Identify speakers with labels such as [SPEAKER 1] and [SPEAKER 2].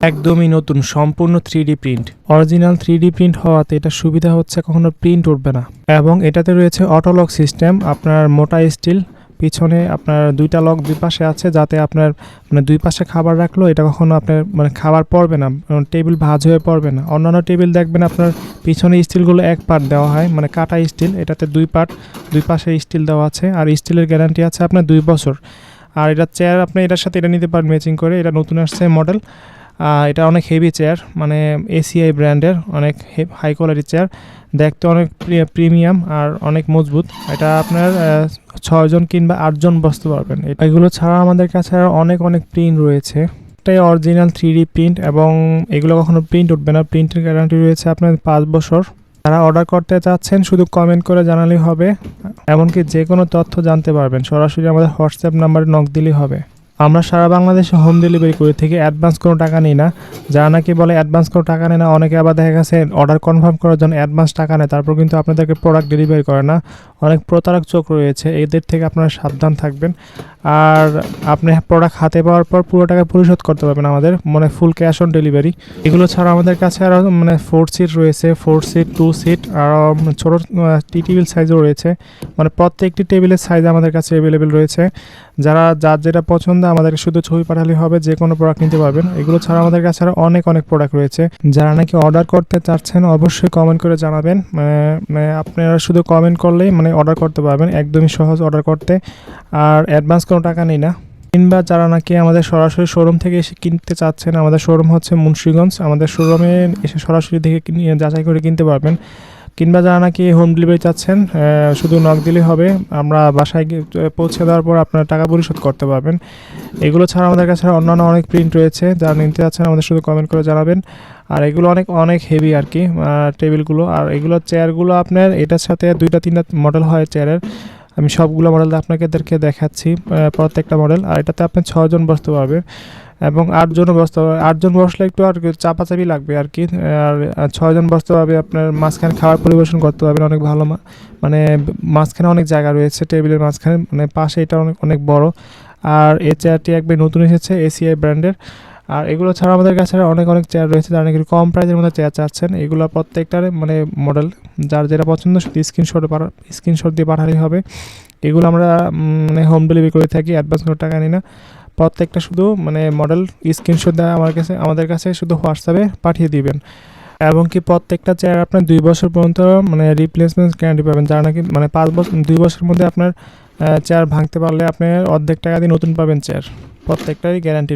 [SPEAKER 1] একদমই নতুন সম্পূর্ণ 3D print. Original 3D print হওয়াতে এটা সুবিধা হচ্ছে কখনো প্রিন্ট উঠবে না, এবং এটাতে রয়েছে অটো লক সিস্টেম। আপনার মোটা স্টিল, পিছনে আপনার দুইটা লক দুই পাশে আছে, যাতে আপনার দুই পাশে খাবার রাখলো এটা কখনো আপনার খাবার পড়বে না, টেবিল ভাঁজ হয়ে পড়বে না। অন্যান্য টেবিল দেখবেন আপনার পিছনে স্টিলগুলো এক পার্ট দেওয়া হয়, কাটা স্টিল, এটাতে দুই পার্ট, দুই পাশে স্টিল দেওয়া আছে, আর স্টিলের গ্যারান্টি আছে আপনার 2 বছর। আর এটা চেয়ার আপনি এটার সাথে এটা নিতে পারেন ম্যাচিং করে, এটা নতুন আসছে মডেল। এটা অনেক হেভি চেয়ার, এসিআই ব্র্যান্ডের অনেক হাই কোয়ালিটি চেয়ার, দেখতে অনেক প্রিমিয়াম আর অনেক মজবুত। এটা আপনার 6 জন কিংবা 8 জন বসতে পারবেন। এগুলো ছাড়া আমাদের কাছে আর অনেক প্রিন্ট রয়েছে। এটাই অরিজিনাল 3D প্রিন্ট, এবং এগুলো কখনো প্রিন্ট উঠবে না। প্রিন্টের গ্যারান্টি রয়েছে আপনার 5 বছর। যারা অর্ডার করতে চাচ্ছেন শুধু কমেন্ট করে জানালেই হবে, এমনকি যে কোনো তথ্য জানতে পারবেন সরাসরি আমাদের হোয়াটসঅ্যাপ নাম্বারে নক দিলেই হবে। আমরা সারা বাংলাদেশে হোম ডেলিভারি করে থাকি, অ্যাডভান্স কোনো টাকা নিই না। যারা নাকি বলে অ্যাডভান্স কোনো টাকা নেয় না, অনেকে আবার দেখা গেছে অর্ডার কনফার্ম করার জন্য অ্যাডভান্স টাকা নেয়, তারপর কিন্তু আপনাদেরকে প্রোডাক্ট ডেলিভারি করে না। অনেক প্রতারক চোখ রয়েছে, এদের থেকে আপনারা সাবধান থাকবেন। আর আপনি প্রোডাক্ট হাতে পাওয়ার পর পুরো টাকা পরিশোধ করতে পারবেন আমাদের, ফুল ক্যাশ অন ডেলিভারি। এগুলো ছাড়া আমাদের কাছে আরও 4 সিট রয়েছে, 4 সিট, 2 সিট, আর ছোটো টি টেবিল সাইজও রয়েছে। প্রত্যেকটি টেবিলের সাইজ আমাদের কাছে অ্যাভেলেবেল রয়েছে। যার যেটা পছন্দ আমাদেরকে শুধু ছবি পাঠালে হবে, যে কোনো প্রোডাক্ট নিতে পারবেন। এগুলো ছাড়া আমাদের কাছে আরও অনেক প্রোডাক্ট রয়েছে। যারা নাকি অর্ডার করতে চাচ্ছেন অবশ্যই কমেন্ট করে জানাবেন। আপনারা শুধু কমেন্ট করলেই অর্ডার করতে পারবেন, একদমই সহজ অর্ডার করতে, আর অ্যাডভান্স কোনো টাকা নেই না। কিংবা যারা নাকি আমাদের সরাসরি শোরুম থেকে এসে কিনতে চাচ্ছেন, আমাদের শোরুম হচ্ছে মুন্সিগঞ্জ, আমাদের শোরুমে এসে সরাসরি দেখে যাচাই করে কিনতে পারবেন। কিংবা যারা নাকি হোম ডেলিভারি চাচ্ছেন, শুধু নক দিলেই হবে, আমরা বাসায় পৌঁছে দেওয়ার পর আপনারা টাকা পরিশোধ করতে পারবেন। এগুলো ছাড়া আমাদের কাছে অন্যান্য অনেক প্রিন্ট রয়েছে, যারা নিতে চাচ্ছেন আমাদের শুধু কমেন্ট করে জানাবেন। আর এগুলো অনেক হেভি আর কি টেবিলগুলো। আর এগুলো চেয়ারগুলো আপনার এটার সাথে 2-3টা মডেল হয় চেয়ারের, আমি সবগুলো মডেল আপনাদেরকে দেখাচ্ছি, প্রত্যেকটা মডেল। আর এটাতে আপনি 6 জন বসতে পারবেন, এবং 8 জনও বসতে পারবে। 8 জন বসলে একটু আর চাপাচাপি লাগবে আর কি। আর 6 জন বসতে পারবে, আপনার মাঝখানে খাবার পরিবেশন করতে পারবেন অনেক ভালো। মাঝখানে অনেক জায়গা রয়েছে, টেবিলের মাঝখানে পাশে এটা অনেক বড়। আর এই চেয়ারটি একবার নতুন এসেছে, এসিআই ব্র্যান্ডের। আর এগুলো ছাড়া আমাদের কাছে অনেক চেয়ার রয়েছে, যারা নাকি কম প্রাইসের মধ্যে চেয়ার চাচ্ছেন। এগুলো প্রত্যেকটার মডেল, যার যেটা পছন্দ শুধু স্ক্রিনশট দিয়ে পাঠালেই হবে। এগুলো আমরা হোম ডেলিভারি করে থাকি, অ্যাডভান্স কোনো টাকা নিই না। প্রত্যেকটা শুধু মডেল স্ক্রিনশট দেওয়া আমাদের কাছে শুধু হোয়াটসঅ্যাপে পাঠিয়ে দিবেন। এবং কি প্রত্যেকটা চেয়ার আপনার 2 বছর পর্যন্ত রিপ্লেসমেন্ট গ্যারান্টি পাবেন। যারা নাকি 2 বছরের মধ্যে আপনার চেয়ার ভাঙতে পারলে আপনি অর্ধেক টাকা দিয়ে নতুন পাবেন চেয়ার, প্রত্যেকটারই গ্যারান্টি।